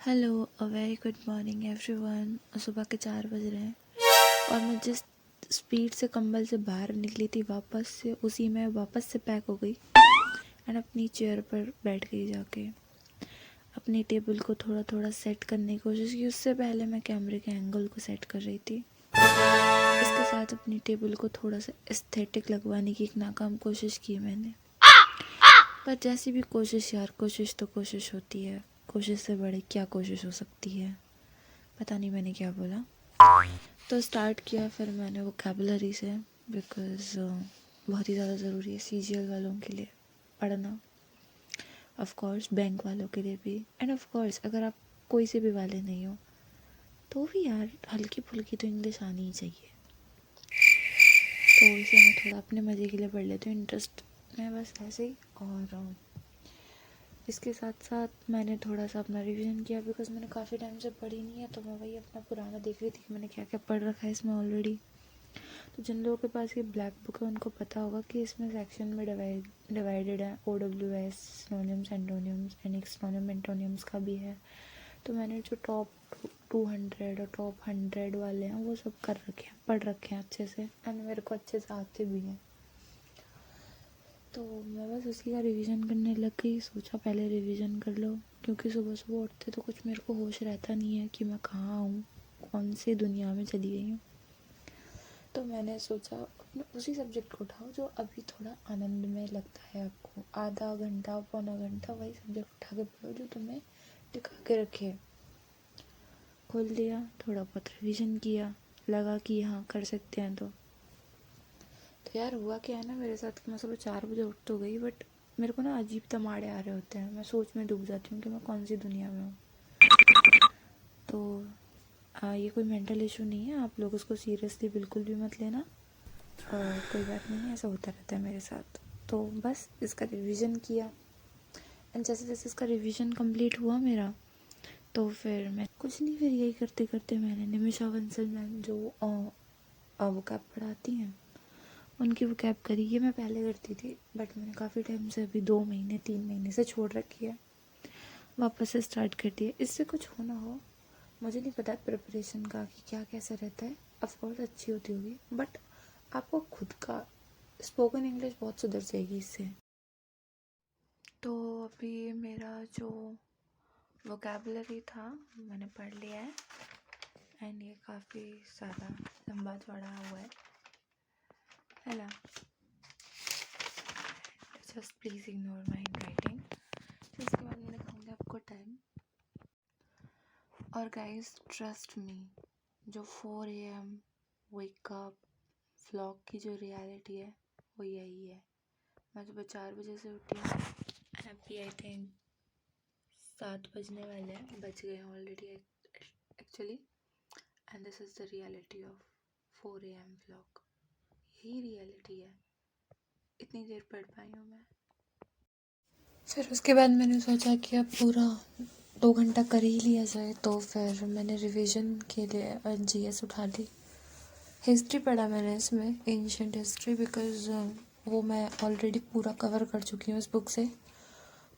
Hello, a very good morning everyone. सुबह के 4 बज रहे हैं और मैं जिस स्पीड से कंबल से बाहर निकली थी वापस से उसी में वापस से पैक हो गई एंड अपनी चेयर पर बैठ गई जाके। अपनी टेबल को थोड़ा थोड़ा सेट करने की कोशिश की। उससे पहले मैं कैमरे के एंगल को सेट कर रही थी। इसके साथ अपनी टेबल को थोड़ा सा एस्थेटिक लगवाने की एक नाकाम कोशिश की मैंने। पर जैसी भी कोशिश यार, कोशिश तो कोशिश होती है। कोशिश से बड़े क्या कोशिश हो सकती है। पता नहीं मैंने क्या बोला। तो स्टार्ट किया फिर मैंने वोकैबुलरी से, बिकॉज़ बहुत ही ज़्यादा ज़रूरी है सीजीएल वालों के लिए पढ़ना, ऑफ कोर्स बैंक वालों के लिए भी, एंड ऑफ कोर्स अगर आप कोई से भी वाले नहीं हो तो भी यार हल्की फुल्की तो इंग्लिश आनी ही चाहिए। तो इसे मैं थोड़ा अपने मज़े के लिए पढ़ लेती हूँ, इंटरेस्ट में बस ऐसे ही। और इसके साथ साथ मैंने थोड़ा सा अपना रिवीजन किया, बिकॉज़ मैंने काफ़ी टाइम से पढ़ी नहीं है। तो मैं वही अपना पुराना देख रही थी कि मैंने क्या क्या पढ़ रखा है इसमें ऑलरेडी। तो जिन लोगों के पास ये ब्लैक बुक है उनको पता होगा कि इसमें सेक्शन में डिवाइडेड है। OWS, synonyms, antonyms and exonym antonyms का भी है। तो मैंने जो टॉप 200 और टॉप 100 वाले हैं वो सब कर रखे हैं, पढ़ रखे हैं अच्छे से, एंड मेरे को अच्छे से आते भी हैं। तो मैं बस उसी का रिवीजन करने लग गई। सोचा पहले रिवीजन कर लो, क्योंकि सुबह सुबह उठते तो कुछ मेरे को होश रहता नहीं है कि मैं कहाँ हूँ, कौन सी दुनिया में चली गई हूँ। तो मैंने सोचा अपने उसी सब्जेक्ट को उठाओ जो अभी थोड़ा आनंदमय लगता है आपको। आधा घंटा पौना घंटा वही सब्जेक्ट उठा के पढ़ो जो तुम्हें टिका के रखे। खोल दिया, थोड़ा बहुत रिवीजन किया, लगा कि हाँ कर सकते हैं। तो यार हुआ क्या है ना मेरे साथ कि मैं सुबह 4 बजे उठ तो गई, बट मेरे को ना अजीब तमाड़े आ रहे होते हैं। मैं सोच में डूब जाती हूँ कि मैं कौन सी दुनिया में हूँ। तो ये कोई मेंटल इशू नहीं है, आप लोग उसको सीरियसली बिल्कुल भी मत लेना। कोई बात नहीं है, ऐसा होता रहता है मेरे साथ। तो बस इसका रिवीजन किया, एंड जैसे जैसे इसका रिवीजन कंप्लीट हुआ मेरा, तो फिर मैं कुछ नहीं, फिर यही करते करते मैंने निमिषा बंसल मैम जो वोकैब पढ़ाती हैं उनकी वोकैब करी। ये मैं पहले करती थी, बट मैंने काफ़ी टाइम से अभी 2 महीने 3 महीने से छोड़ रखी है, वापस से स्टार्ट कर दिया। इससे कुछ हो ना हो, मुझे नहीं पता प्रिपरेशन का कि क्या कैसा रहता है। ऑफकोर्स अच्छी होती होगी, बट आपको खुद का स्पोकन इंग्लिश बहुत सुधर जाएगी इससे। तो अभी मेरा जो वोकैबुलरी था मैंने पढ़ लिया है, एंड ये काफ़ी सारा लंबा चौड़ा हुआ है ना। Just please ignore my hand writing. इसके बाद मैं दिखाऊंगी आपको टाइम। और गाइस ट्रस्ट मी, जो 4 AM वेकअप व्लॉग की जो रियलिटी है वो यही है। मैं सुबह 4 बजे से उठी हूँ, अभी आई थिंक 7 बजने वाले हैं, बज गए हैं already actually. And this is the reality of 4 AM vlog. यही रियलिटी है, इतनी देर पढ़ पाई हूँ मैं। फिर उसके बाद मैंने सोचा कि अब पूरा 2 घंटा कर ही लिया जाए, तो फिर मैंने रिवीजन के लिए GS उठा ली। हिस्ट्री पढ़ा मैंने इसमें, एंशिएंट हिस्ट्री, बिकॉज़ वो मैं ऑलरेडी पूरा कवर कर चुकी हूँ इस बुक से।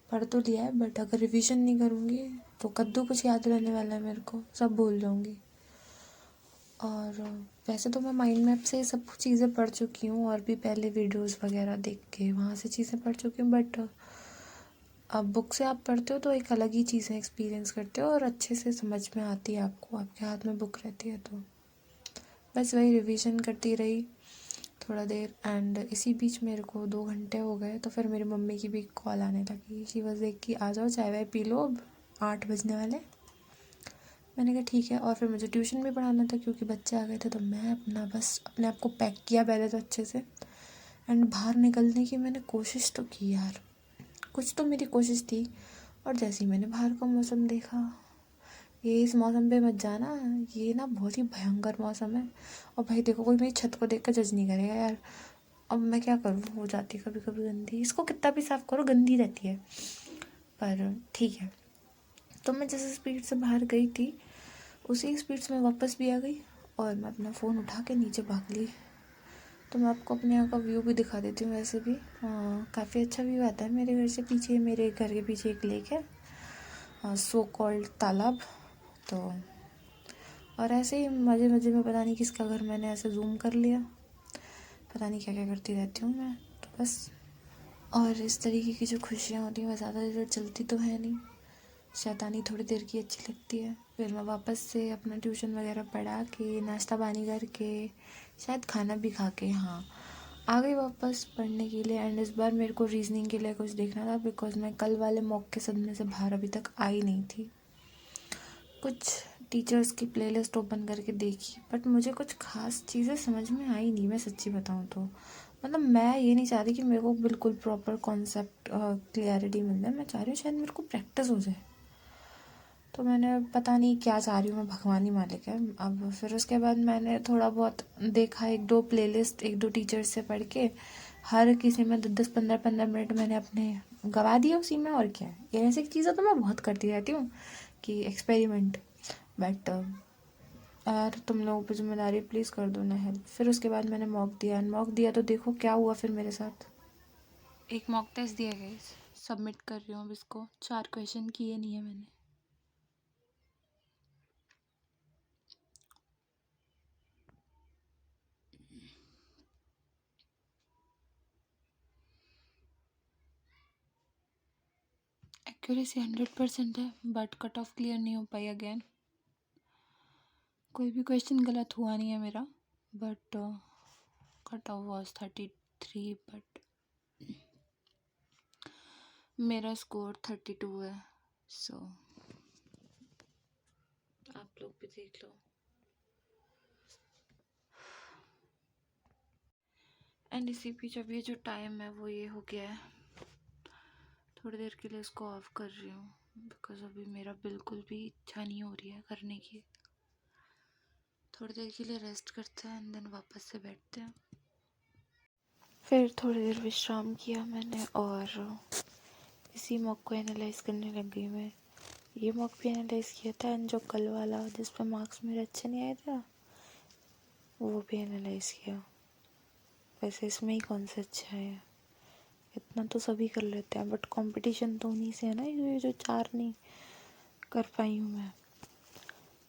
पढ़ तो लिया है, बट अगर रिवीजन नहीं करूँगी तो कद्दू कुछ याद रहने वाला है, मेरे को सब भूल जाऊँगी। और वैसे तो मैं माइंड मैप से सब चीज़ें पढ़ चुकी हूँ, और भी पहले वीडियोस वगैरह देख के वहाँ से चीज़ें पढ़ चुकी हूँ, बट अब बुक से आप पढ़ते हो तो एक अलग ही चीज़ें एक्सपीरियंस करते हो और अच्छे से समझ में आती है आपको, आपके हाथ में बुक रहती है। तो बस वही रिवीजन करती रही थोड़ा देर, एंड इसी बीच मेरे को 2 घंटे हो गए। तो फिर मेरी मम्मी की भी कॉल आने लगी। शी वाज लाइक कि आ जाओ चाय वाय पी लो, अब 8 बजने वाले। मैंने कहा ठीक है। और फिर मुझे ट्यूशन भी पढ़ाना था क्योंकि बच्चे आ गए थे, तो मैं बस अपने आप को पैक किया पहले तो अच्छे से, एंड बाहर निकलने की मैंने कोशिश तो की यार, कुछ तो मेरी कोशिश थी। और जैसे ही मैंने बाहर का मौसम देखा, ये इस मौसम पे मत जाना, ये ना बहुत ही भयंकर मौसम है। और भाई देखो, कोई मेरी छत को देख कर जज नहीं करेगा यार। अब मैं क्या करूँ, हो जाती है कभी कभी गंदी, इसको कितना भी साफ़ करो गंदी रहती है, पर ठीक है। तो मैं जैसे स्पीड से बाहर गई थी उसी स्पीड से मैं वापस भी आ गई, और मैं अपना फ़ोन उठा के नीचे भाग ली। तो मैं आपको अपने यहाँ का व्यू भी दिखा देती हूँ। वैसे भी काफ़ी अच्छा व्यू आता है मेरे घर से पीछे, मेरे घर के पीछे एक लेक है, सो कॉल्ड तालाब। तो और ऐसे ही मज़े मज़े में पता नहीं किसका घर मैंने ऐसे जूम कर लिया, पता नहीं क्या क्या करती रहती हूँ मैं, तो बस। और इस तरीके की जो खुशियाँ होती हैं वह ज़्यादा देर चलती तो है नहीं, शैतानी थोड़ी देर की अच्छी लगती है। फिर मैं वापस से अपना ट्यूशन वगैरह पढ़ा के, नाश्ता पानी करके, शायद खाना भी खा के, हाँ, आ गई वापस पढ़ने के लिए। एंड इस बार मेरे को रीजनिंग के लिए कुछ देखना था, बिकॉज मैं कल वाले मॉक के सदमे से बाहर अभी तक आई नहीं थी। कुछ टीचर्स की प्लेलिस्ट ओपन करके देखी, बट मुझे कुछ खास चीज़ें समझ में आई नहीं, मैं सच्ची बताऊँ तो। मतलब मैं ये नहीं चाह रही कि मेरे को बिल्कुल प्रॉपर कॉन्सेप्ट क्लियरिटी मिल जाए, मैं चाह रही हूँ शायद मेरे को प्रैक्टिस हो जाए। तो मैंने पता नहीं क्या चाह रही हूँ मैं, भगवान ही मालिक है। अब फिर उसके बाद मैंने थोड़ा बहुत देखा, एक दो प्लेलिस्ट एक दो टीचर्स से पढ़ के, हर किसी में 10-15 मिनट मैंने अपने गवा दिए उसी में। और क्या है, ये ऐसी चीज़ें तो मैं बहुत करती रहती हूँ कि एक्सपेरिमेंट। बट यार तुम लोगों पर जिम्मेदारी, प्लीज़ कर दो ना हेल्प। फिर उसके बाद मैंने मॉक दिया तो देखो क्या हुआ फिर मेरे साथ। एक मॉक टेस्ट दिया गया, सबमिट कर रही हूँ अब इसको। 4 क्वेश्चन किए नहीं है मैंने। एक्यूरेसी 100% है, बट कट ऑफ क्लियर नहीं हो पाई अगेन। कोई भी क्वेश्चन गलत हुआ नहीं है मेरा, but cut off was 33, but मेरा स्कोर 32 है। सो आप लोग भी देख लो। एंड इसी बीच अभी जो टाइम है वो ये हो गया है, थोड़ी देर के लिए इसको ऑफ कर रही हूँ, बिकॉज अभी मेरा बिल्कुल भी इच्छा नहीं हो रही है करने की। थोड़ी देर के लिए रेस्ट करते हैं एंड देन वापस से बैठते हैं। फिर थोड़ी देर विश्राम किया मैंने और इसी मॉक को एनालाइज करने लग गई मैं। ये मॉक भी एनालाइज किया था, एंड जो कल वाला जिस पर मार्क्स मेरे अच्छे नहीं आए थे वो भी एनालाइज किया। वैसे इसमें ही कौन से अच्छे आए हैं, इतना तो सभी कर लेते हैं, बट कंपटीशन तो उन्हीं से है ना, ये जो 4 नहीं कर पाई हूँ मैं।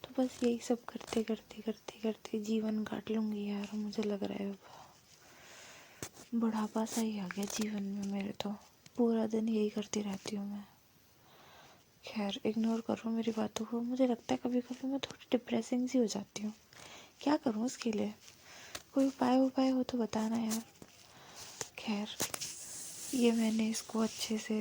तो बस यही सब करते करते करते करते जीवन काट लूँगी यार, मुझे लग रहा है अब बुढ़ापा सा ही आ गया जीवन में मेरे। तो पूरा दिन यही करती रहती हूँ मैं। खैर इग्नोर करो मेरी बातों को, मुझे लगता है कभी कभी मैं थोड़ी डिप्रेसिंग सी हो जाती हूँ। क्या करूँ उसके लिए, कोई उपाय हो तो बताना यार। खैर ये मैंने इसको अच्छे से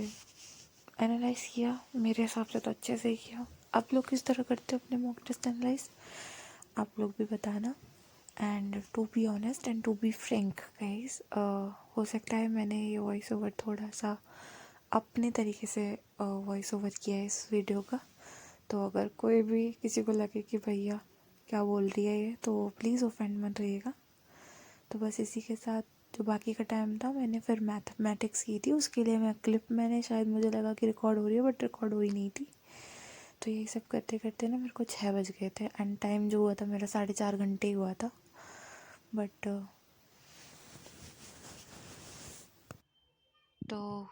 एनालाइज किया, मेरे हिसाब से तो अच्छे से ही किया। आप लोग किस तरह करते हो अपने मॉक टेस्ट एनालाइज, आप लोग भी बताना। And to be honest and to be frank guys, हो सकता है मैंने ये वॉइस ओवर थोड़ा सा अपने तरीके से वॉइस ओवर किया है इस वीडियो का। तो अगर कोई भी किसी को लगे कि भैया क्या बोल रही है ये, तो प्लीज़ ऑफेंड मत रहिएगा। तो बस इसी के साथ जो बाकी का टाइम था मैंने फिर मैथमेटिक्स की थी, उसके लिए मैं क्लिप मैंने शायद मुझे लगा कि रिकॉर्ड हो रही है, बट रिकॉर्ड हो ही नहीं थी। तो यही सब करते करते ना मेरे को 6 बज गए थे, एंड टाइम जो हुआ था मेरा 4.5 घंटे ही हुआ था। बट तो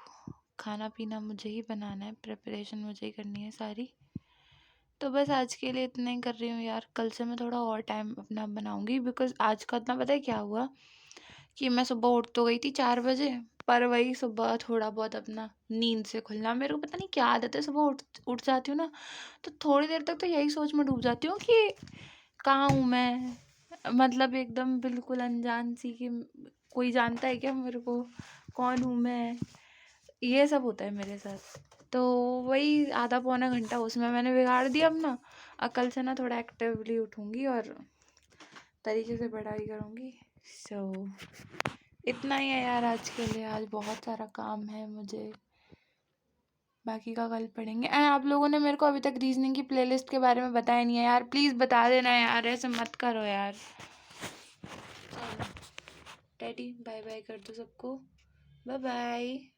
खाना पीना मुझे ही बनाना है, प्रिपरेशन मुझे ही करनी है सारी। तो बस आज के लिए इतना ही कर रही हूँ यार, कल से मैं थोड़ा और टाइम अपना बनाऊँगी, बिकॉज़ आज का इतना पता है क्या हुआ कि मैं सुबह उठ तो गई थी 4 बजे, पर वही सुबह थोड़ा बहुत अपना नींद से खुलना, मेरे को पता नहीं क्या आदत है, सुबह उठ उठ जाती हूँ ना, तो थोड़ी देर तक तो यही सोच में डूब जाती हूँ कि कहाँ हूँ मैं, मतलब एकदम बिल्कुल अनजान सी कि कोई जानता है क्या मेरे को, कौन हूँ मैं, ये सब होता है मेरे साथ। तो वही आधा पौना घंटा उसमें मैंने बिगाड़ दिया अपना। कल से ना थोड़ा एक्टिवली उठूँगी और तरीके से पढ़ाई करूँगी। सो इतना ही है यार आज के लिए, आज बहुत सारा काम है मुझे, बाकी का कल पढ़ेंगे। एंड आप लोगों ने मेरे को अभी तक रीजनिंग की प्लेलिस्ट के बारे में बताया नहीं है यार, प्लीज़ बता देना यार, ऐसे मत करो यार। चलो डैडी बाय बाय कर दो सबको, बाय बाय।